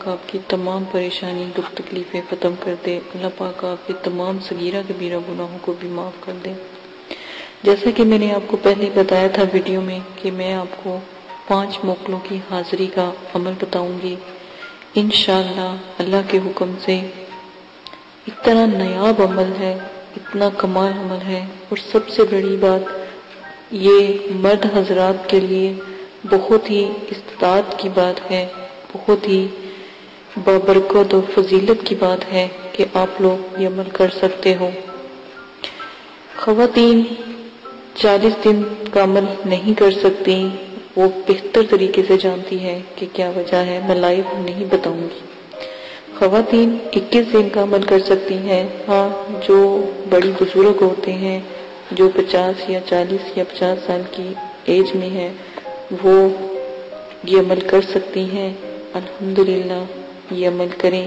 پاک آپ کی تمام پریشانی دکھ تکلیفیں ختم کر دے، اللہ پاک آپ کے تمام صغیرہ کبیرہ گناہوں کو بھی معاف کر دے۔ جیسا کہ میں نے آپ کو پہلے بتایا تھا ویڈیو میں کہ میں آپ کو 5 موقعوں کی حاضری کا عمل بتاؤں گی انشاءاللہ اللہ کے حکم سے۔ اتنا نایاب عمل ہے، اتنا کمال عمل ہے، اور سب سے بڑی بات یہ مرد حضرات کے لیے بہت ہی استطاعت کی بات ہے، بہت ہی بابرکت اور فضیلت کی بات ہے کہ آپ لوگ یہ عمل کر سکتے ہو۔ خواتین 40 دن کا عمل نہیں کر سکتی، وہ بہتر طریقے سے جانتی ہے کہ کیا وجہ ہے، میں لائیو نہیں بتاؤں گی۔ خواتین 21 دن کا عمل کر سکتی ہیں، ہاں جو بڑی بزرگ ہوتے ہیں، جو 50 یا 40 یا 50 سال کی ایج میں ہے، وہ یہ عمل کر سکتی ہیں۔ الحمدللہ یہ عمل کریں،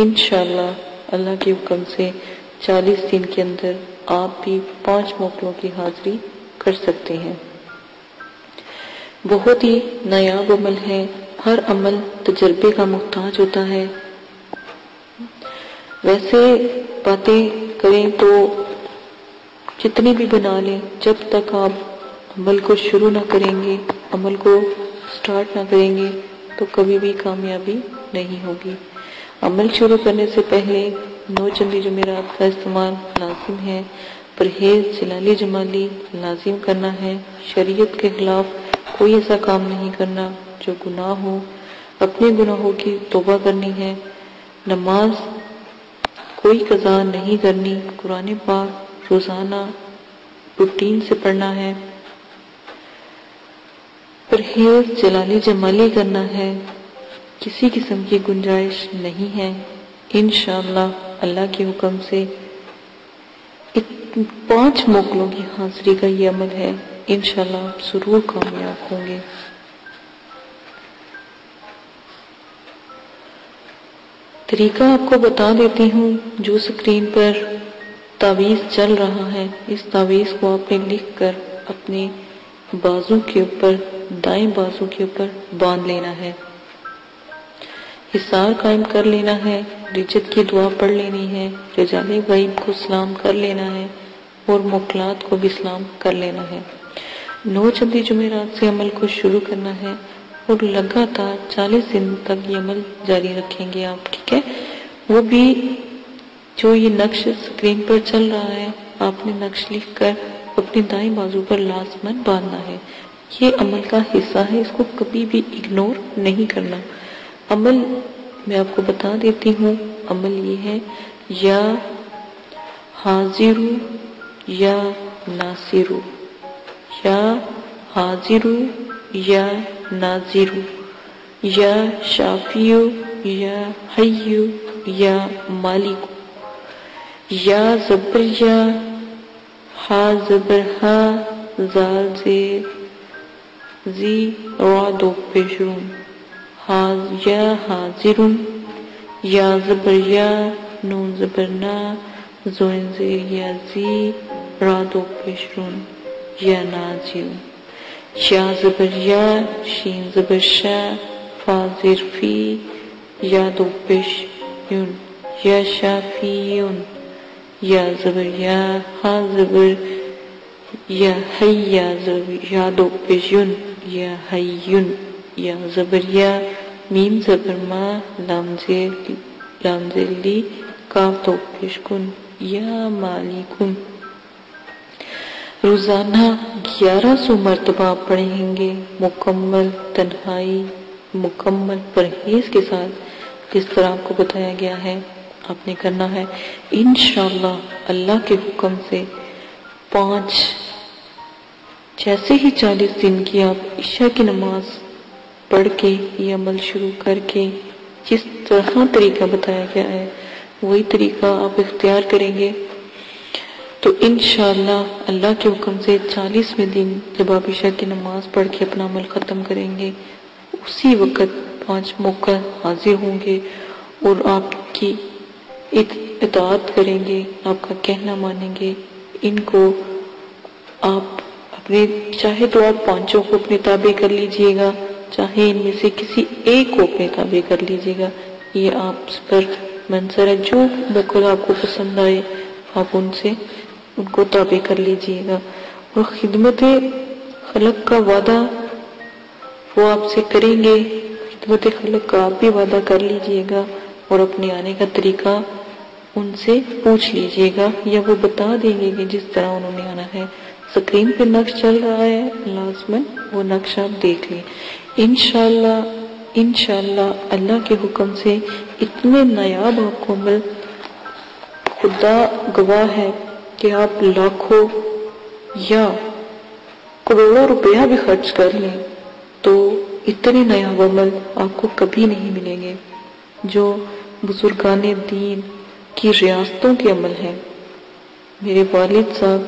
انشاءاللہ اللہ کے حکم سے 40 دن کے اندر آپ بھی 5 موقعوں کی حاضری کر سکتے ہیں۔ بہت ہی نایاب عمل ہے، ہر عمل تجربے کا محتاج ہوتا ہے۔ ویسے باتیں کریں تو جتنی بھی بنا لیں، جب تک آپ عمل کو شروع نہ کریں گے، عمل کو سٹارٹ نہ کریں گے تو کبھی بھی کامیابی نہیں ہوگی۔ عمل شروع کرنے سے پہلے 9 چندی جمعرات کا استعمال لازم ہے، پرہیز جلالی جمالی لازم کرنا ہے، شریعت کے خلاف کوئی ایسا کام نہیں کرنا جو گناہ ہو، اپنے گناہوں کی توبہ کرنی ہے، نماز کوئی قضا نہیں کرنی، قرآن پاک روزانہ روٹین سے پڑھنا ہے، پرہیز جلالی جمالی کرنا ہے، کسی قسم کی گنجائش نہیں ہے۔ انشاءاللہ اللہ کے حکم سے 5 موقعوں کی حاضری کا یہ عمل ہے، انشاءاللہ آپ ضرور کامیاب ہوں گے۔ طریقہ آپ کو بتا دیتی ہوں، جو سکرین پر تعویذ چل رہا ہے، اس تعویذ کو آپ نے لکھ کر اپنے بازو کے اوپر، دائیں بازو کے اوپر باندھ لینا ہے، حصار قائم کر لینا ہے، رجت کی دعا پڑھ لینی ہے، رجال غیب کو سلام کر لینا ہے اور موکلات کو بھی سلام کر لینا ہے۔ 9 چندی جمعرات سے عمل کو شروع کرنا ہے اور لگاتار 40 دن تک یہ عمل جاری رکھیں گے آپ، ٹھیک ہے؟ وہ بھی جو یہ نقش سکرین پر چل رہا ہے، آپ نے نقش لکھ کر اپنی دائیں بازو پر لازماً باندھنا ہے۔ یہ عمل کا حصہ ہے، اس کو کبھی بھی اگنور نہیں کرنا۔ عمل میں آپ کو بتا دیتی ہوں، عمل یہ ہے یا حاضرو یا ناصرو، یا حاضرو یا ناظرو، یا شافیو یا حیو یا مالکو، یا زبر یا ہا زبر ہا زال زیر زی را دو پیشرون، یا حاضرون، یا زبر یا نون زبر نا زوین زیر یا زی را دو پیشرون، یا ناظرون، یا زبر یا شین زبر شا فا زیر فی یا دو پیش یون، یا شافیون، یا زبر یا ہا زبر یا حی یا زبر یا دو پیش یون، یا حیون، یا زبر یا میم زبر ما لام زیر لی کاف دو پیش کن، یا مالکن۔ روزانہ 1100 مرتبہ پڑھیں گے، مکمل تنہائی، مکمل پرہیز کے ساتھ، جس طرح آپ کو بتایا گیا ہے آپ نے کرنا ہے۔ انشاءاللہ اللہ کے حکم سے 5 جیسے ہی 40 دن کی آپ عشاء کی نماز پڑھ کے یہ عمل شروع کر کے جس طرح طریقہ بتایا گیا ہے وہی طریقہ آپ اختیار کریں گے تو انشاءاللہ اللہ کے حکم سے 40ویں دن جب آپ عشاء کی نماز پڑھ کے اپنا عمل ختم کریں گے، اسی وقت 5 موقع حاضر ہوں گے اور آپ کی اطاعت کریں گے، آپ کا کہنا مانیں گے۔ ان کو آپ اپنے چاہے تو آپ 5 کو اپنے تابع کر لیجئے گا، چاہے ان میں سے کسی ایک کو اپنے تابع کر لیجئے گا، یہ آپ پر منظر ہے، جو بالکل آپ کو پسند آئے آپ ان کو تابع کر لیجئے گا. اور خدمت خلق کا وعدہ وہ آپ سے کریں گے، خدمت خلق کا آپ بھی وعدہ کر لیجئے گا، اور اپنے آنے کا طریقہ ان سے پوچھ لیجئے گا، یا وہ بتا دیں گے کہ جس طرح انہوں نے آنا ہے. سکرین پہ نقش چل رہا ہے، لازماً وہ نقش آپ دیکھ لیں. انشاءاللہ اللہ کے حکم سے اتنے نایاب آپ کو عمل، خدا گواہ ہے کہ آپ لاکھوں یا کروڑوں روپیہ بھی خرچ کر لیں تو اتنے نایاب عمل آپ کو کبھی نہیں ملیں گے جو بزرگان دین کی ریاستوں کے عمل ہیں. میرے والد صاحب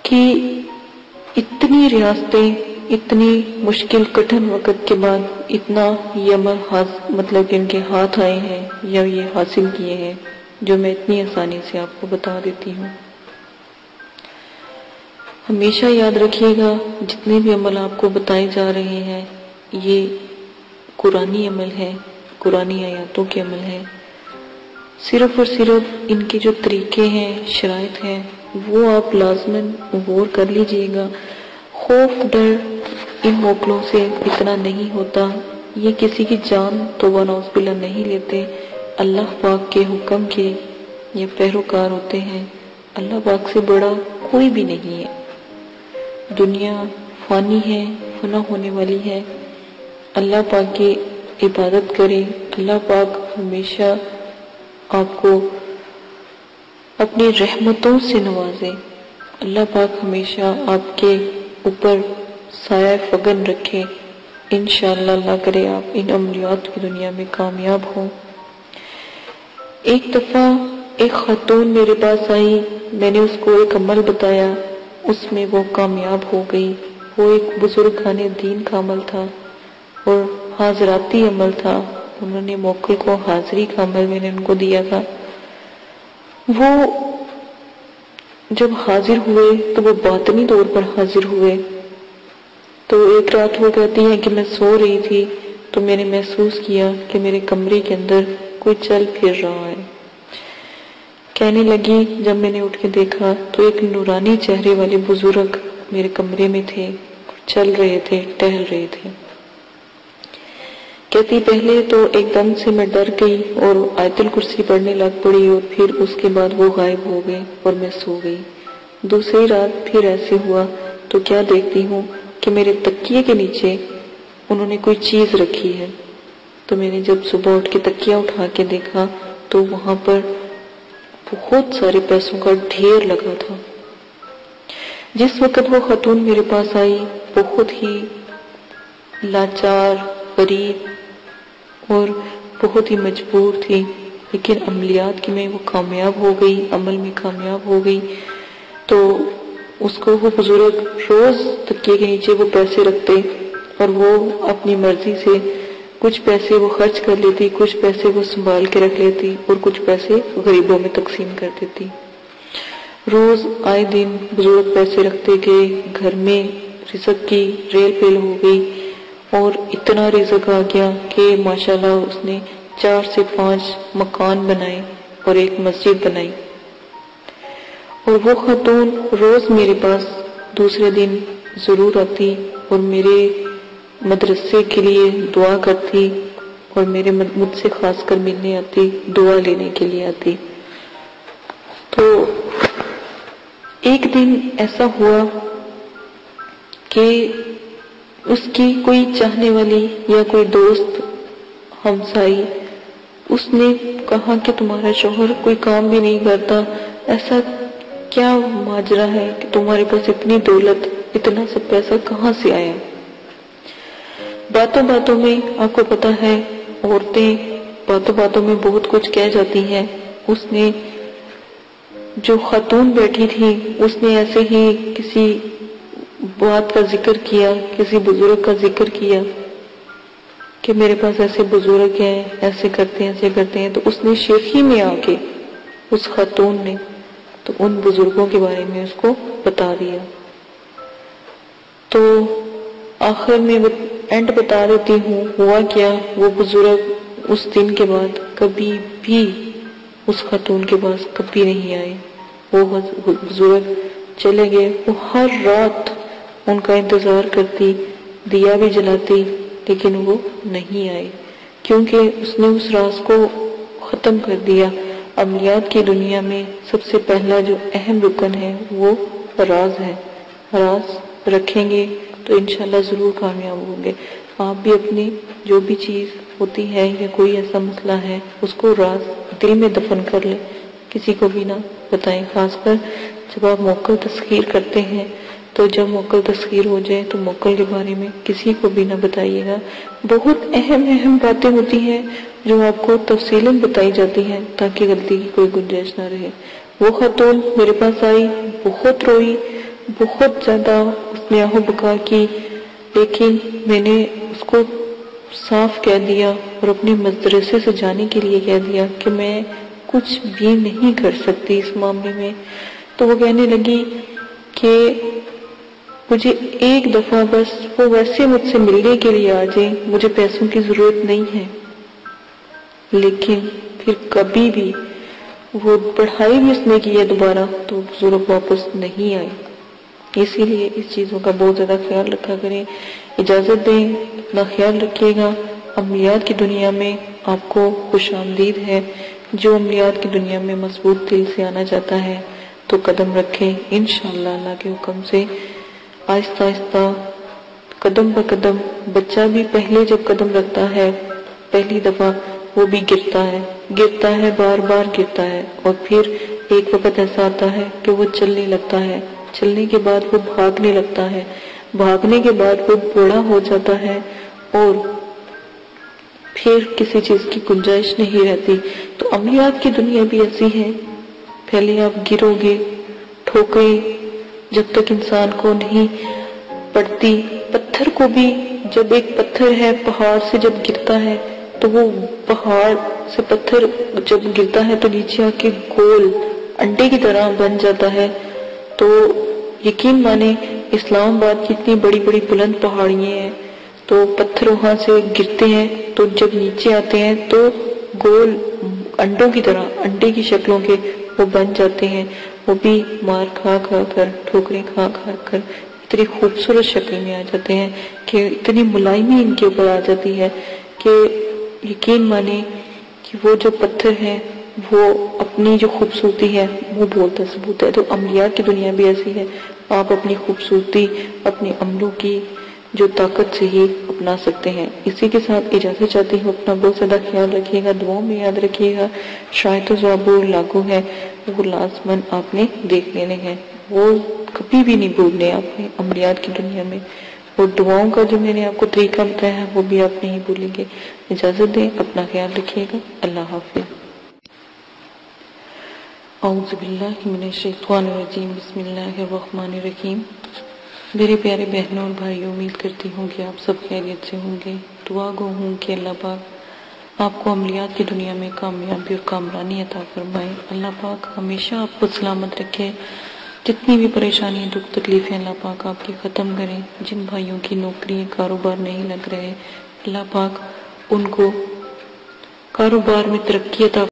کی اتنی ریاستیں، اتنی مشکل کٹھن وقت کے بعد اتنا یہ عمل مطلب کہ ان کے ہاتھ آئے ہیں یا یہ حاصل کیے ہیں، جو میں اتنی آسانی سے آپ کو بتا دیتی ہوں. ہمیشہ یاد رکھیے گا جتنے بھی عمل آپ کو بتائے جا رہے ہیں یہ قرآنی عمل ہے، قرآنی آیاتوں کے عمل ہے. صرف اور صرف ان کے جو طریقے ہیں، شرائط ہیں، وہ آپ لازماً غور کر لیجئے گا. خوف ڈر ان موکلوں سے اتنا نہیں ہوتا، یہ کسی کی جان تو نعوذ باللہ نہیں لیتے، اللہ پاک کے حکم کے یہ پیروکار ہوتے ہیں. اللہ پاک سے بڑا کوئی بھی نہیں ہے. دنیا فانی ہے، فنا ہونے والی ہے. اللہ پاک کی عبادت کریں، اللہ پاک ہمیشہ آپ کو اپنی رحمتوں سے نوازے، اللہ پاک ہمیشہ آپ کے اوپر سایہ فگن رکھے. انشاءاللہ اللہ کرے آپ ان عملیات کی دنیا میں کامیاب ہوں. ایک دفعہ ایک خاتون میرے پاس آئی، میں نے اس کو ایک عمل بتایا، اس میں وہ کامیاب ہو گئی. وہ ایک بزرگان دین کا عمل تھا اور حاضراتی عمل تھا. انہوں نے موقع کو حاضری کا عمل میں نے ان کو دیا تھا. وہ جب حاضر ہوئے تو وہ باطنی طور پر حاضر ہوئے. تو ایک رات وہ کہتی ہیں کہ میں سو رہی تھی تو میں نے محسوس کیا کہ میرے کمرے کے اندر کوئی چل پھر رہا ہے. کہنے لگی جب میں نے اٹھ کے دیکھا تو ایک نورانی چہرے والے بزرگ میرے کمرے میں تھے، چل رہے تھے، ٹہل رہے تھے. کہتی پہلے تو ایک دم سے میں ڈر گئی اور آیت الکرسی پڑھنے لگ پڑی، اور پھر اس کے بعد وہ غائب ہو گئے اور میں سو گئی. دوسری رات پھر ایسے ہوا تو کیا دیکھتی ہوں کہ میرے تکیے کے نیچے انہوں نے کوئی چیز رکھی ہے. تو میں نے جب صبح اٹھ کے تکیہ اٹھا کے دیکھا تو وہاں پر بہت سارے پیسوں کا ڈھیر لگا تھا. جس وقت وہ خاتون میرے پاس آئی بہت ہی لاچار، غریب اور بہت ہی مجبور تھی، لیکن عملیات کی میں وہ کامیاب ہو گئی، عمل میں کامیاب ہو گئی. تو اس کو وہ بزرگ روز تکیے کے نیچے وہ پیسے رکھتے اور وہ اپنی مرضی سے کچھ پیسے وہ خرچ کر لیتی، کچھ پیسے وہ سنبھال کے رکھ لیتی اور کچھ پیسے غریبوں میں تقسیم کر دیتی. روز آئے دن بزرگ پیسے رکھتے گئے، گھر میں رزق کی ریل پیل ہو گئی اور اتنا رزق آ گیا کہ ماشاءاللہ اس نے 4 سے 5 مکان بنائے اور ایک مسجد بنائی. اور وہ خاتون روز میرے پاس دوسرے دن ضرور آتی اور میرے مدرسے کے لیے دعا کرتی اور مجھ سے خاص کر ملنے آتی، دعا لینے کے لیے آتی. تو ایک دن ایسا ہوا کہ اس کی کوئی چاہنے والی یا کوئی دوست ہمسائی اس نے کہا کہ تمہارا شوہر کوئی کام بھی نہیں کرتا، ایسا کیا ماجرا ہے کہ تمہارے پاس اتنی دولت، اتنا سب پیسہ کہاں سے آیا؟ باتوں باتوں میں آپ کو پتا ہے عورتیں باتوں باتوں میں بہت کچھ کہہ جاتی ہیں. اس نے جو خاتون بیٹھی تھی اس نے ایسے ہی کسی بات کا ذکر کیا، کسی بزرگ کا ذکر کیا کہ میرے پاس ایسے بزرگ ہیں، ایسے کرتے ہیں، ایسے کرتے ہیں. تو اس نے شیخی میں آ کے اس خاتون نے تو ان بزرگوں کے بارے میں اس کو بتا دیا. تو آخر میں اینڈ بتا دیتی ہوں، ہوا کیا، وہ بزرگ اس دن کے بعد کبھی بھی اس خاتون کے پاس کبھی نہیں آئے. وہ بزرگ چلے گئے. وہ ہر رات ان کا انتظار کرتی، دیا بھی جلاتی، لیکن وہ نہیں آئے، کیونکہ اس نے اس راز کو ختم کر دیا. عملیات کی دنیا میں سب سے پہلا جو اہم رکن ہے وہ راز ہے. راز رکھیں گے تو انشاءاللہ ضرور کامیاب ہوں گے. آپ بھی اپنی جو بھی چیز ہوتی ہے یا کوئی ایسا مسئلہ ہے اس کو راز دل میں دفن کر لیں، کسی کو بھی نہ بتائیں. خاص کر جب آپ موکل تسخیر کرتے ہیں تو جب موکل تسخیر ہو جائے تو موکل کے بارے میں کسی کو بھی نہ بتائیے گا. بہت اہم باتیں ہوتی ہیں جو آپ کو تفصیلاً بتائی جاتی ہیں تاکہ غلطی کی کوئی گنجائش نہ رہے. وہ خاتون میرے پاس آئی، بہت روئی، بہت زیادہ اس نے آہو بکا کی، لیکن میں نے اس کو صاف کہہ دیا اور اپنے مدرسے سے جانے کے لیے کہہ دیا کہ میں کچھ بھی نہیں کر سکتی اس معاملے میں. تو وہ کہنے لگی کہ مجھے ایک دفعہ بس وہ ویسے مجھ سے ملنے کے لیے آ جائے، مجھے پیسوں کی ضرورت نہیں ہے. لیکن پھر کبھی بھی وہ پڑھائی بھی اس نے کی ہے دوبارہ تو بزرگ واپس نہیں آئے. اسی لیے اس چیزوں کا بہت زیادہ خیال رکھا کریں. اجازت دیں، اپنا خیال رکھیے گا. عملیات کی دنیا میں آپ کو خوش آمدید ہے. جو عملیات کی دنیا میں مضبوط دل سے آنا چاہتا ہے تو قدم رکھیں انشاءاللہ اللہ کے حکم سے. آہستہ آہستہ قدم پر قدم. بچہ بھی پہلے جب قدم رکھتا ہے پہلی دفعہ وہ بھی گرتا ہے، بار بار گرتا ہے، اور پھر ایک وقت ایسا آتا ہے کہ وہ چلنے لگتا ہے. چلنے کے بعد وہ بھاگنے لگتا ہے، بھاگنے کے بعد وہ بڑا ہو جاتا ہے اور پھر کسی چیز کی گنجائش نہیں رہتی. تو عملیات کی دنیا بھی ایسی ہے. پہلے آپ گرو گے، ٹھوکریں جب تک انسان کو نہیں پڑتی. پتھر کو بھی، جب ایک پتھر ہے پہاڑ سے جب گرتا ہے تو وہ پہاڑ سے پتھر جب گرتا ہے تو نیچے آ کے گول انڈے کی طرح بن جاتا ہے. تو یقین مانے اسلام آباد کی اتنی بڑی بڑی بلند پہاڑیاں ہیں تو پتھر وہاں سے گرتے ہیں تو جب نیچے آتے ہیں تو گول انڈوں کی طرح، انڈے کی شکلوں کے وہ بن جاتے ہیں. وہ بھی مار کھا کھا کر، ٹھوکریں کھا کھا کر اتنی خوبصورت شکل میں آ جاتے ہیں کہ اتنی ملائمی ان کے اوپر آ جاتی ہے کہ یقین مانے کہ وہ جو پتھر ہے وہ اپنی جو خوبصورتی ہے وہ بولتا ثبوت ہے. تو عملیات کی دنیا بھی ایسی ہے. آپ اپنی خوبصورتی اپنے عملوں کی جو طاقت سے ہی اپنا سکتے ہیں. اسی کے ساتھ اجازت چاہتی ہوں. اپنا بہت زیادہ خیال رکھیے گا، دعاؤں میں یاد رکھیے گا. شاید ضابور لاگو ہے وہ لازماً آپ نے دیکھ لینے ہیں، وہ کبھی بھی نہیں بھولنے آپ نے عملیات کی دنیا میں. اور دعاؤں کا جو میں نے آپ کو طریقہ بتایا ہے وہ بھی آپ نہیں بھولیں گے. اجازت دیں، اپنا خیال رکھیے گا. اللہ حافظ. اعوذ باللہ من الشیطان الرجیم. بسم اللہ الرحمن الرحیم. میرے پیارے بہنوں اور بھائیوں، امید کرتی ہوں کہ آپ سب خیریت سے ہوں گے. دعا گو ہوں کہ اللہ پاک آپ کو عملیات کی دنیا میں کامیابی اور کامرانی عطا فرمائے. اللہ پاک ہمیشہ آپ کو سلامت رکھے. جتنی بھی پریشانیاں، دکھ، تکلیفیں اللہ پاک آپ کی ختم کریں. جن بھائیوں کی نوکری، کاروبار نہیں لگ رہے، اللہ پاک ان کو کاروبار میں ترقی عطا